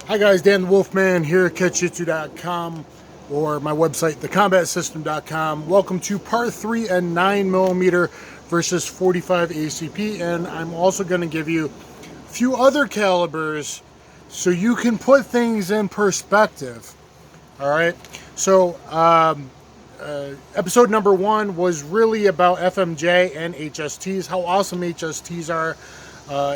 Hi guys, DanTheWolfman here at catchjitsu.com or my website, thecombatsystem.com. Welcome to part 3 and 9mm versus 45 ACP, and I'm also going to give you a few other calibers so you can put things in perspective. Alright, so episode number 1 was really about FMJ and HSTs, how awesome HSTs are.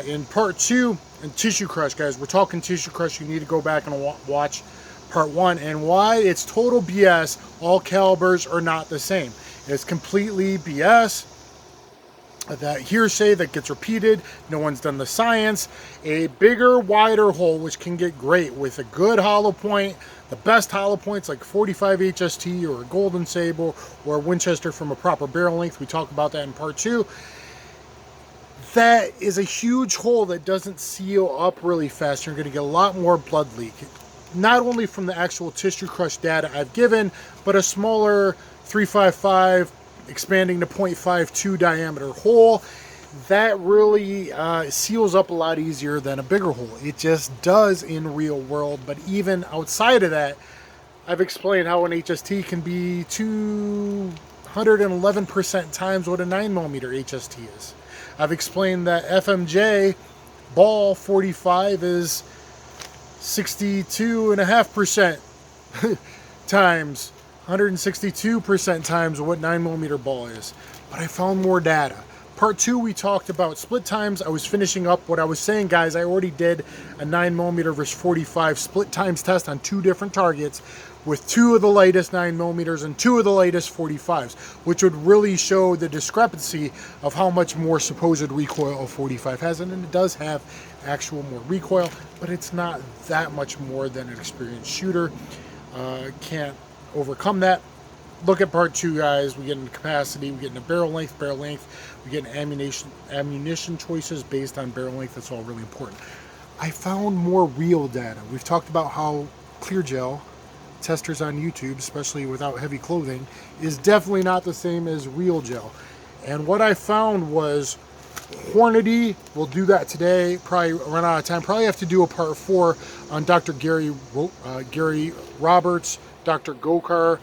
In part 2, and tissue crush, guys, we're talking tissue crush. You need to go back and watch part 1 and why it's total BS. All calibers are not the same. It's completely BS. That hearsay that gets repeated. No one's done the science. A bigger, wider hole, which can get great with a good hollow point. The best hollow points like 45 HST or a Golden Sable or a Winchester from a proper barrel length. We talk about that in part 2. That is a huge hole that doesn't seal up really fast. You're going to get a lot more blood leak. Not only from the actual tissue crush data I've given, but a smaller 355 expanding to 0.52 diameter hole. That really seals up a lot easier than a bigger hole. It just does in real world. But even outside of that, I've explained how an HST can be 211% times what a 9mm HST is. I've explained that FMJ ball 45 is 62.5% times 162% times what 9mm ball is. But I found more data. Part 2, we talked about split times. I was finishing up what I was saying, guys. I already did a 9mm versus 45 split times test on 2 different targets with 2 of the latest 9mm and 2 of the latest 45s, which would really show the discrepancy of how much more supposed recoil a 45 has. And it does have actual more recoil, but it's not that much more than an experienced shooter. Can't overcome that. Look at part 2, guys. We get into capacity, we get into barrel length, we get into ammunition choices based on barrel length. That's all really important. I found more real data. We've talked about how clear gel testers on YouTube, especially without heavy clothing, is definitely not the same as real gel. And what I found was Hornady, we'll do that today, probably run out of time, probably have to do a part 4 on Dr. Gary Roberts, Dr. Gokar,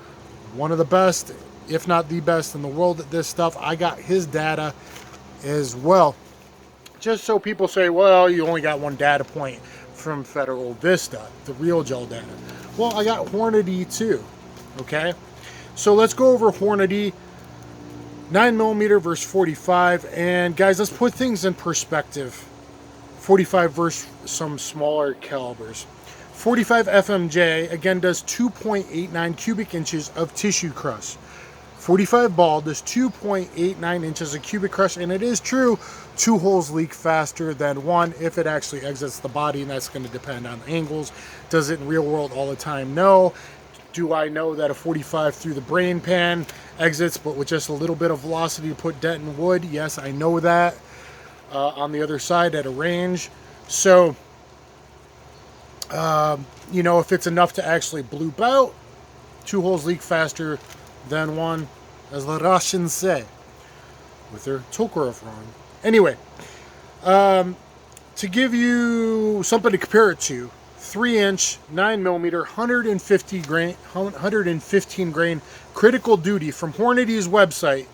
one of the best, if not the best in the world at this stuff. I got his data as well. Just so people say, well, you only got one data point from Federal Vista, the real gel data. Well, I got Hornady too, okay? So let's go over Hornady 9mm versus 45. And guys, let's put things in perspective. 45 versus some smaller calibers. 45 FMJ, again, does 2.89 cubic inches of tissue crush. 45 ball does 2.89 inches of cubic crush, and it is true, 2 holes leak faster than 1 if it actually exits the body, and that's going to depend on the angles. Does it in real world all the time? No. Do I know that a 45 through the brain pan exits, but with just a little bit of velocity to put dent in wood? Yes, I know that. On the other side at a range. So, you know, if it's enough to actually bloop out, 2 holes leak faster than 1, as the Russians say, with their Tokarev wrong. Anyway, to give you something to compare it to, 3-inch 9mm 115 grain critical duty from Hornady's website.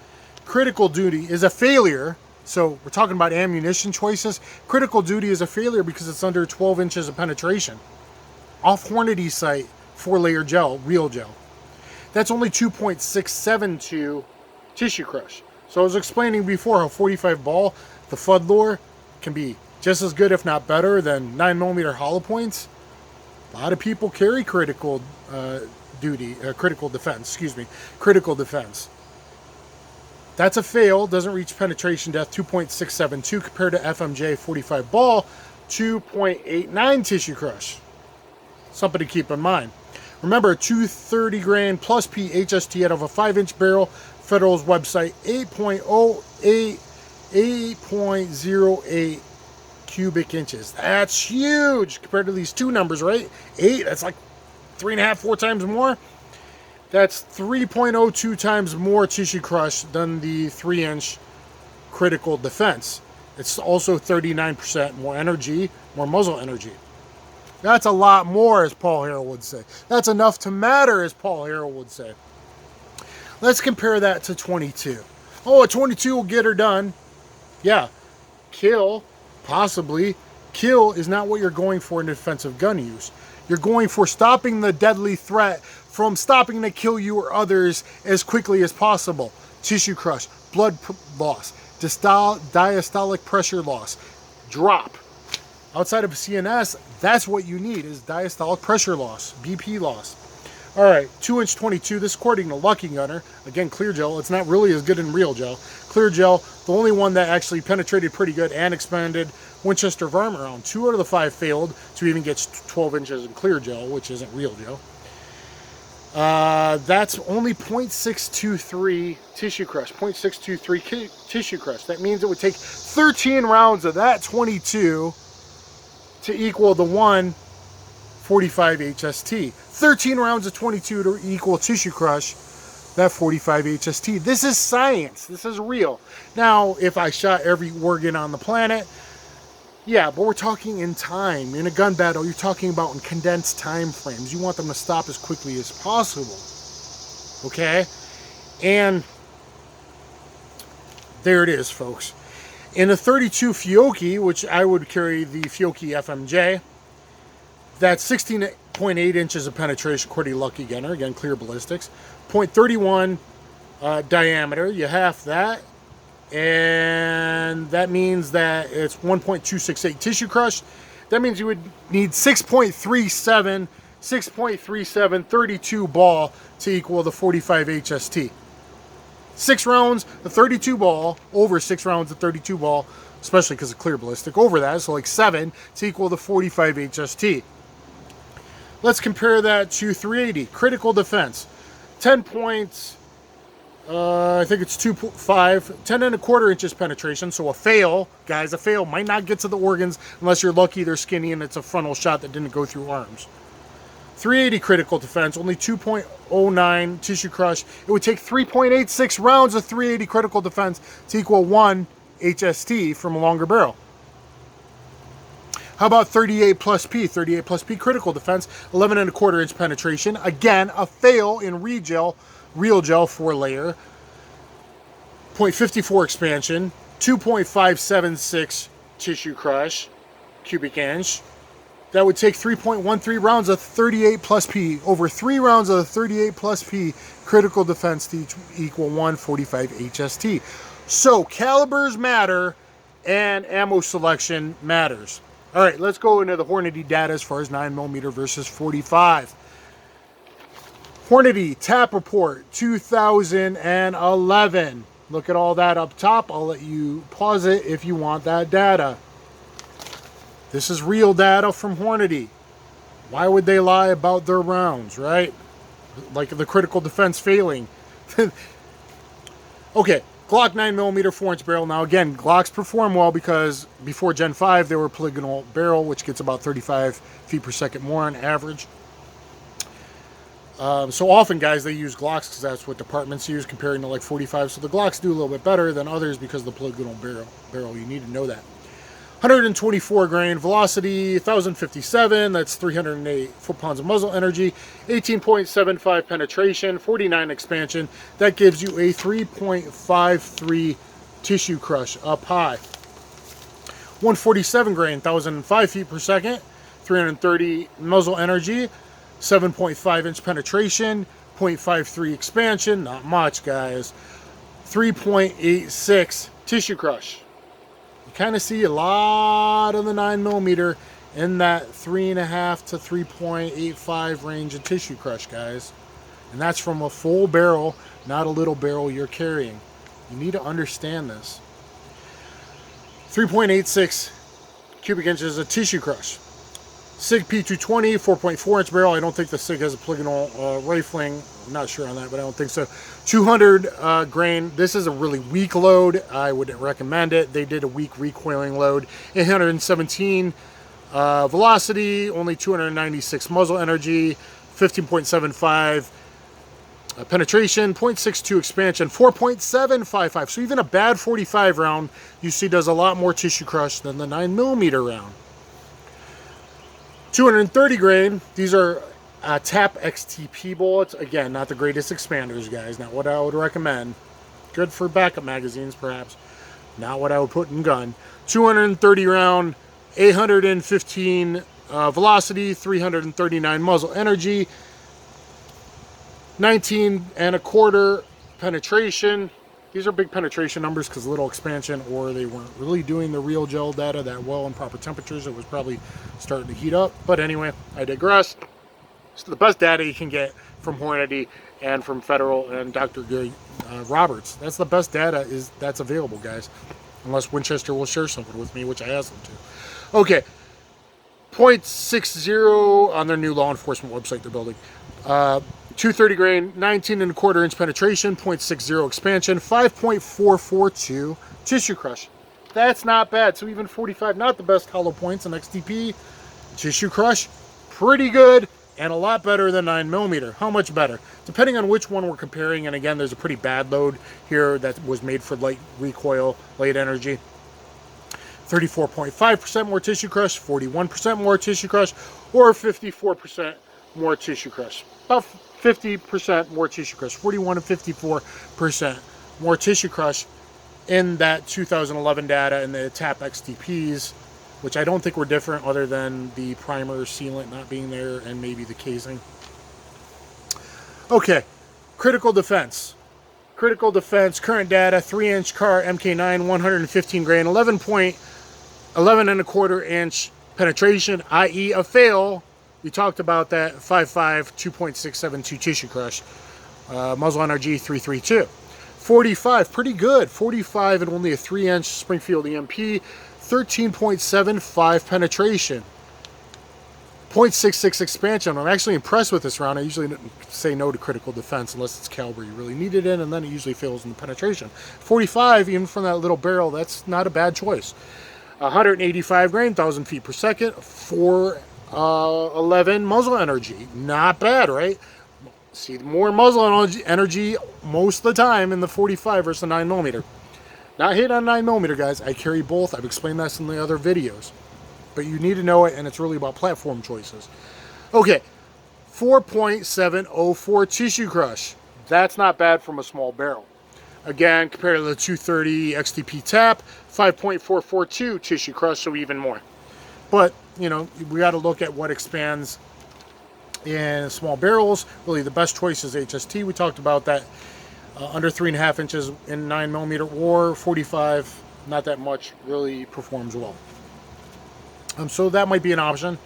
Critical duty is a failure. So we're talking about ammunition choices. Critical duty is a failure because it's under 12 inches of penetration. Off Hornady's site, 4-layer gel, real gel. That's only 2.672 tissue crush. So I was explaining before how 45 ball, the FUD lure, can be just as good, if not better, than 9mm hollow points. A lot of people carry critical defense. That's a fail, doesn't reach penetration depth, 2.672 compared to FMJ 45 ball, 2.89 tissue crush. Something to keep in mind. Remember, 230 grain plus P HST out of a 5-inch barrel. Federal's website, 8.08 cubic inches. That's huge compared to these 2 numbers, right? 8, that's like 3.5, 4 times more. That's 3.02 times more tissue crush than the 3-inch critical defense. It's also 39% more energy, more muzzle energy. That's a lot more, as Paul Harrell would say. That's enough to matter, as Paul Harrell would say. Let's compare that to 22. Oh, a 22 will get her done. Yeah. Kill, possibly. Kill is not what you're going for in defensive gun use. You're going for stopping the deadly threat from stopping to kill you or others as quickly as possible. Tissue crush, blood loss, diastolic pressure loss, drop. Outside of CNS, that's what you need, is diastolic pressure loss, BP loss. All right, 2-inch 22, this according to Lucky Gunner. Again, clear gel. It's not really as good in real gel. Clear gel, the only one that actually penetrated pretty good and expanded Winchester varmint round. 2 out of the 5 failed to even get 12 inches in clear gel, which isn't real gel. That's only 0.623 tissue crush, 0.623 tissue crush. That means it would take 13 rounds of that 22 to equal the 145 HST. 13 rounds of 22 to equal tissue crush, that 45 HST. This is science. This is real. Now, if I shot every organ on the planet, yeah, but we're talking in time. In a gun battle, you're talking about in condensed time frames. You want them to stop as quickly as possible. Okay? And there it is, folks. In a 32 Fiocchi, which I would carry the Fiocchi FMJ, that's 16.8 inches of penetration, according to Lucky Gunner. Again, clear ballistics. 0.31 diameter. You half that. And that means that it's 1.268 tissue crush. That means you would need 6.37 32 ball to equal the 45 HST. 6 rounds, the 32 ball, over 6 rounds of 32 ball, especially because of clear ballistic, over that, so like 7 to equal the 45 HST. Let's compare that to 380, critical defense. 10 points, I think it's 2.5, 10 and a quarter inches penetration, so a fail, guys, a fail might not get to the organs unless you're lucky they're skinny and it's a frontal shot that didn't go through arms. 380 critical defense, only 2.09 tissue crush. It would take 3.86 rounds of 380 critical defense to equal 1 HST from a longer barrel. How about 38 plus P? 38 plus P critical defense, 11 and a quarter inch penetration. Again, a fail in real gel 4-layer. 0.54 expansion, 2.576 tissue crush, cubic inch. That would take 3.13 rounds of 38 plus P, over 3 rounds of 38 plus P critical defense to equal 145 HST. So calibers matter and ammo selection matters. All right, let's go into the Hornady data as far as 9mm versus 45. Hornady TAP report 2011. Look at all that up top. I'll let you pause it if you want that data. This is real data from Hornady. Why would they lie about their rounds, right? Like the critical defense failing. Okay, Glock 9mm 4-inch barrel. Now again, Glocks perform well because before Gen 5 they were polygonal barrel, which gets about 35 feet per second more on average. So often, guys, they use Glocks because that's what departments use comparing to like 45. So the Glocks do a little bit better than others because of the polygonal barrel. You need to know that. 124 grain velocity, 1057, that's 308 foot-pounds of muzzle energy, 18.75 penetration, 49 expansion. That gives you a 3.53 tissue crush up high. 147 grain, 1005 feet per second, 330 muzzle energy, 7.5 inch penetration, 0.53 expansion, not much, guys. 3.86 tissue crush. You kind of see a lot of the 9mm in that 3.5 to 3.85 range of tissue crush, guys. And that's from a full barrel, not a little barrel you're carrying. You need to understand this. 3.86 cubic inches of tissue crush. SIG P220, 4.4 inch barrel. I don't think the SIG has a polygonal rifling. I'm not sure on that, but I don't think so. 200 grain. This is a really weak load. I wouldn't recommend it. They did a weak recoiling load. 817 velocity, only 296 muzzle energy, 15.75 penetration, 0.62 expansion, 4.755. So even a bad 45 round, you see, does a lot more tissue crush than the 9mm round. 230 grain. These are TAP XTP bullets. Again, not the greatest expanders, guys. Not what I would recommend. Good for backup magazines, perhaps. Not what I would put in gun. 230 round, 815 velocity, 339 muzzle energy, 19 and a quarter penetration. These are big penetration numbers because little expansion, or they weren't really doing the real gel data that well in proper temperatures. It was probably starting to heat up. But anyway, I digress. It's the best data you can get from Hornady and from Federal and Dr. Roberts. That's the best data that's available, guys. Unless Winchester will share something with me, which I asked them to. Okay. 0.60 on their new law enforcement website they're building. 230 grain, 19 and a quarter inch penetration, 0.60 expansion, 5.442 tissue crush. That's not bad. So even 45, not the best hollow points in XTP. Tissue crush, pretty good and a lot better than 9 millimeter. How much better? Depending on which one we're comparing, and again, there's a pretty bad load here that was made for light recoil, light energy. 34.5% more tissue crush, 41% more tissue crush, or 54% more tissue crush. About 50% more tissue crush, 41 to 54% more tissue crush in that 2011 data and the TAP XTPs, which I don't think were different other than the primer sealant not being there and maybe the casing. Okay, critical defense. Critical defense, current data, 3-inch car, MK9, 115 grain, 11 and a quarter inch penetration, i.e. a fail. We talked about that, 5.5, 2.672 tissue crush. Muzzle energy, 332. 45, pretty good. 45 and only a 3-inch Springfield EMP, 13.75 penetration. 0.66 expansion. I'm actually impressed with this round. I usually say no to critical defense unless it's caliber you really need it in, and then it usually fails in the penetration. 45, even from that little barrel, that's not a bad choice. 185 grain, 1,000 feet per second, 411 muzzle energy. Not bad, right? See more muzzle energy most of the time in the 45 versus the 9 millimeter. Not hit on 9 millimeter, guys. I carry both. I've explained this in the other videos. But you need to know it, and it's really about platform choices. Okay, 4.704 tissue crush. That's not bad from a small barrel. Again, compared to the 230 XTP tap, 5.442 tissue crush, so even more. But, you know, we got to look at what expands in small barrels. Really, the best choice is HST. We talked about that. Under 3.5 inches in 9 millimeter or 45, not that much, really performs well. So that might be an option.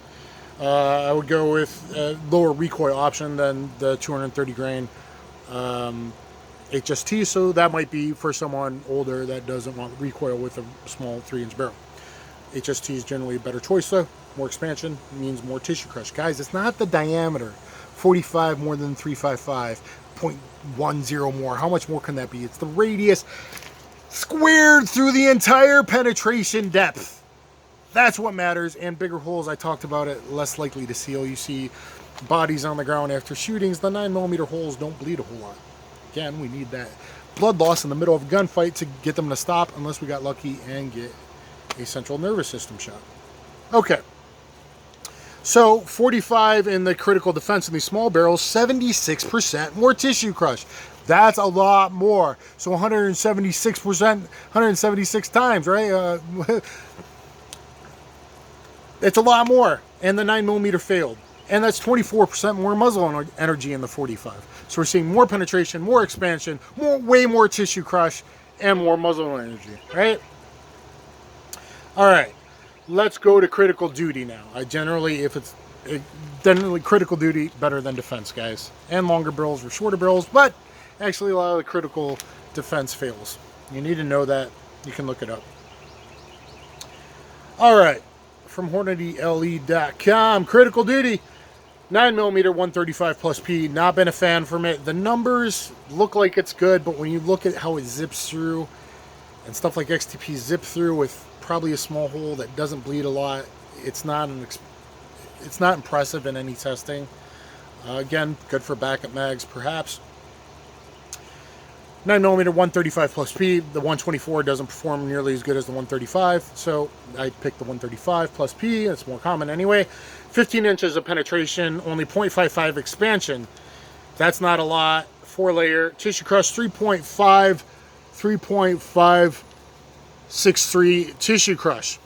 I would go with a lower recoil option than the 230 grain HST, so that might be for someone older that doesn't want recoil with a small 3-inch barrel. HST is generally a better choice though. More expansion means more tissue crush. Guys, it's not the diameter. 45 more than 355, 0.10 more. How much more can that be? It's the radius squared through the entire penetration depth. That's what matters, and bigger holes, I talked about it, less likely to seal. You see bodies on the ground after shootings. The 9 millimeter holes don't bleed a whole lot. Again, we need that blood loss in the middle of a gunfight to get them to stop, unless we got lucky and get a central nervous system shot. Okay. So 45 in the critical defense in these small barrels, 76% more tissue crush. That's a lot more. So 176%, 176 times, right? It's a lot more. And the 9 millimeter failed. And that's 24% more muzzle energy in the 45. So we're seeing more penetration, more expansion, way more tissue crush, and more muzzle energy, right? All right. Let's go to critical duty now. Generally critical duty better than defense, guys. And longer barrels or shorter barrels, but actually a lot of the critical defense fails. You need to know that. You can look it up. All right. From HornadyLE.com, critical duty, 9mm 135 plus P. Not been a fan from it. The numbers look like it's good, but when you look at how it zips through and stuff like XTP zip through with probably a small hole that doesn't bleed a lot, it's not impressive in any testing. Again, good for backup mags, perhaps. 9mm 135 plus P. The 124 doesn't perform nearly as good as the 135, so I picked the 135 plus P. It's more common anyway. 15 inches of penetration, only 0.55 expansion. That's not a lot. 4-layer tissue crush, 3.563 tissue crush.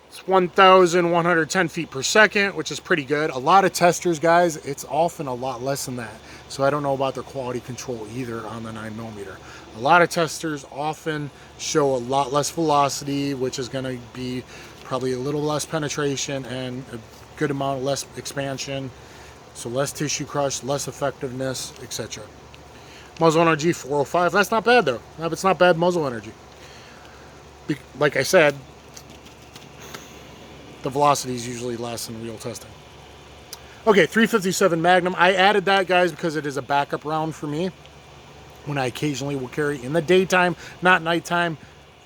It's 1,110 feet per second, which is pretty good. A lot of testers, guys, it's often a lot less than that. So I don't know about their quality control either on the 9mm. A lot of testers often show a lot less velocity, which is going to be probably a little less penetration and a good amount of less expansion. So less tissue crush, less effectiveness, etc. Muzzle energy 405. That's not bad though. It's not bad muzzle energy. Like I said, the velocity is usually less in real testing. Okay, 357 Magnum. I added that, guys, because it is a backup round for me when I occasionally will carry in the daytime, not nighttime,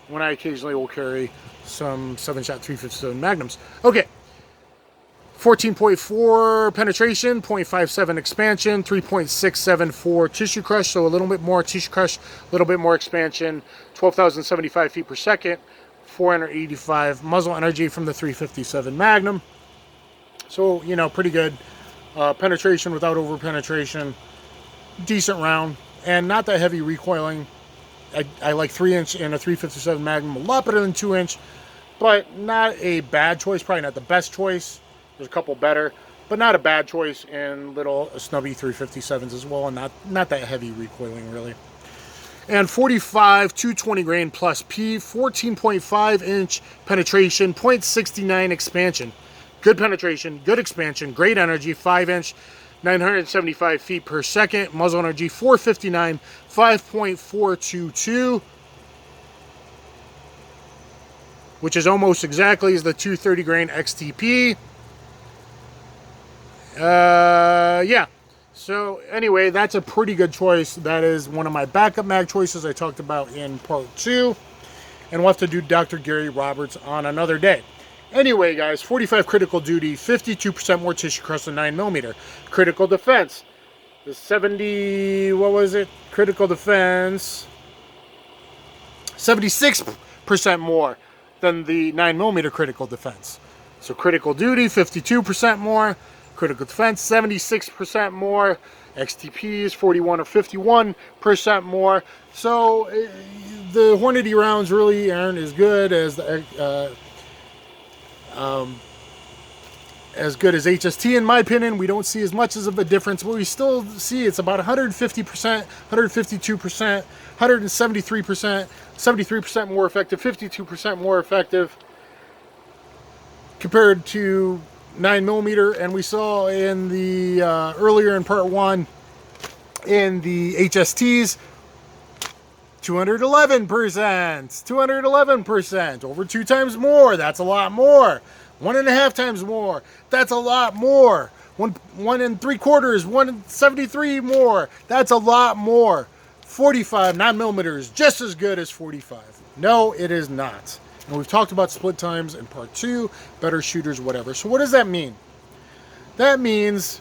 when I occasionally will carry some 7-shot 357 Magnums. Okay, 14.4 penetration, 0.57 expansion, 3.674 tissue crush, so a little bit more tissue crush, a little bit more expansion, 12,075 feet per second, 485 muzzle energy from the 357 Magnum. So, you know, pretty good penetration without over penetration, decent round, and not that heavy recoiling. I like 3-inch in a 357 Magnum a lot better than 2-inch, but not a bad choice, probably not the best choice. There's a couple better, but not a bad choice in little snubby 357s as well, and not that heavy recoiling really. And 45 220 grain plus P, 14.5 inch penetration, 0.69 expansion. Good penetration, good expansion, great energy, 5-inch, 975 feet per second, muzzle energy 459, 5.422, which is almost exactly as the 230 grain XTP. Yeah. So anyway, that's a pretty good choice. That is one of my backup mag choices I talked about in part 2. And we'll have to do Dr. Gary Roberts on another day. Anyway, guys, 45 critical duty, 52% more tissue crush than 9mm. Critical defense, the 70, what was it? Critical defense, 76% more than the 9mm critical defense. So critical duty, 52% more. Critical defense, 76% more. XTP is 41 or 51% more. So the Hornady rounds really aren't as good as the HST in my opinion. We don't see as much of a difference, but we still see it's about 150%, 152%, 173%, 73% more effective, 52% more effective compared to 9mm. And we saw in the earlier in part 1 in the HSTs 211%, over 2 times more. That's a lot more. 1.5 times more. That's a lot more. 1 3/4, 173 more. That's a lot more. 45 9mm is just as good as 45. No, it is not. And we've talked about split times in part 2, better shooters, whatever. So what does that mean? That means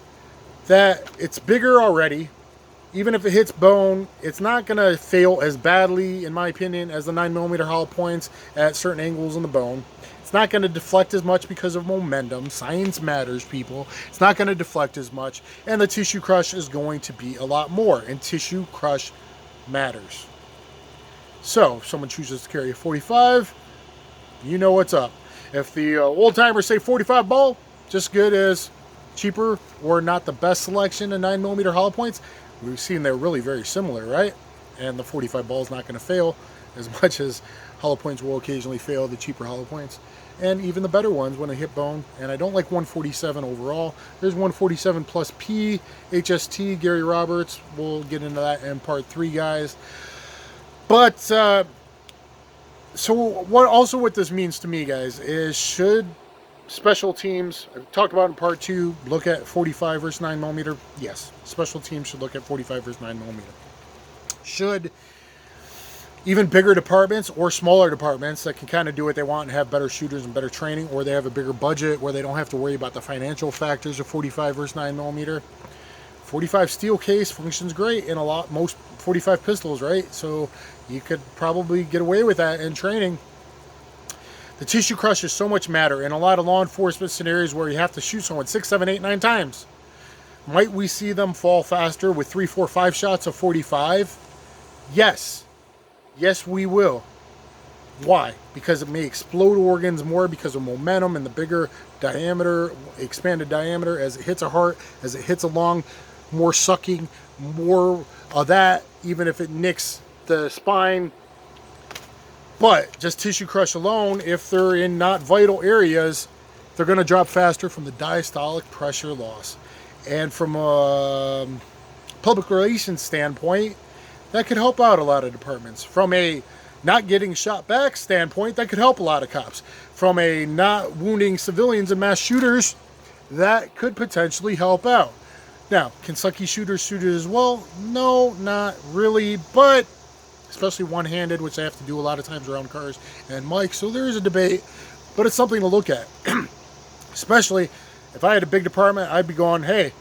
that it's bigger already. Even if it hits bone, it's not going to fail as badly, in my opinion, as the 9mm hollow points at certain angles in the bone. It's not going to deflect as much because of momentum. Science matters, people. It's not going to deflect as much. And the tissue crush is going to be a lot more. And tissue crush matters. So, if someone chooses to carry a 45, you know what's up. If the old-timers say 45 ball, just good as cheaper or not the best selection in 9mm hollow points, we've seen they're really very similar, right? And the 45 ball is not going to fail as much as hollow points will occasionally fail, the cheaper hollow points. And even the better ones when they hit bone. And I don't like 147 overall. There's 147 plus P, HST, Gary Roberts. We'll get into that in part 3, guys. But, so what this means to me, guys, is should special teams, I talked about in part 2, look at 45 versus 9mm. Yes, special teams should look at 45 versus 9mm. Should even bigger departments or smaller departments that can kind of do what they want and have better shooters and better training, or they have a bigger budget where they don't have to worry about the financial factors of 45 versus 9mm. 45 steel case functions great in most 45 pistols, right? So you could probably get away with that in training. The tissue crushes so much matter in a lot of law enforcement scenarios where you have to shoot someone 6, 7, 8, 9 times. Might we see them fall faster with 3, 4, 5 shots of 45? Yes. Yes, we will. Why? Because it may explode organs more because of momentum and the bigger diameter, expanded diameter as it hits a heart, as it hits a lung, more sucking, more of that, even if it nicks the spine. But just tissue crush alone, if they're in not vital areas, they're going to drop faster from the diastolic pressure loss. And from a public relations standpoint, that could help out a lot of departments. From a not getting shot back standpoint, that could help a lot of cops. From a not wounding civilians and mass shooters, that could potentially help out. Now, can sucky shooters shoot it as well? No, not really, but especially one-handed, which I have to do a lot of times around cars and mics, so there is a debate, but it's something to look at. Especially if I had a big department, I'd be going, hey,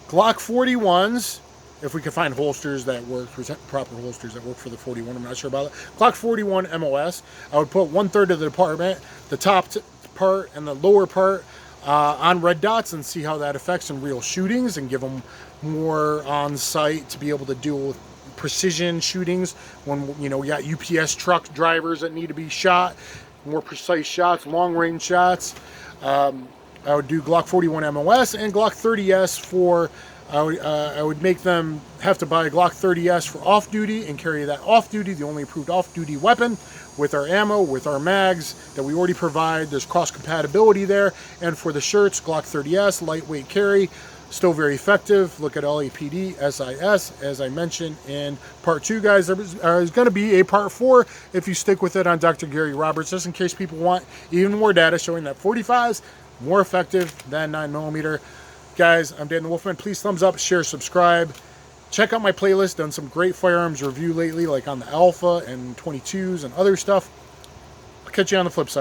Glock 41s, if we could find holsters that work, proper holsters that work for the 41, I'm not sure about it. Glock 41 MOS, I would put 1/3 of the department, the top part and the lower part, on red dots and see how that affects in real shootings and give them more on site to be able to deal with precision shootings when, you know, we got UPS truck drivers that need to be shot, more precise shots, long range shots. I would do Glock 41 MOS and Glock 30S for, I would make them have to buy a Glock 30S for off-duty and carry that off-duty, the only approved off-duty weapon, with our ammo, with our mags that we already provide. There's cross-compatibility there. And for the shirts, Glock 30S, lightweight carry, still very effective. Look at LAPD, SIS, as I mentioned in part 2, guys. There's going to be a part 4 if you stick with it on Dr. Gary Roberts, just in case people want even more data showing that 45s more effective than 9mm. Guys, I'm DanTheWolfman. Please thumbs up, share, subscribe. Check out my playlist. Done some great firearms review lately, like on the Alpha and 22s and other stuff. I'll catch you on the flip side.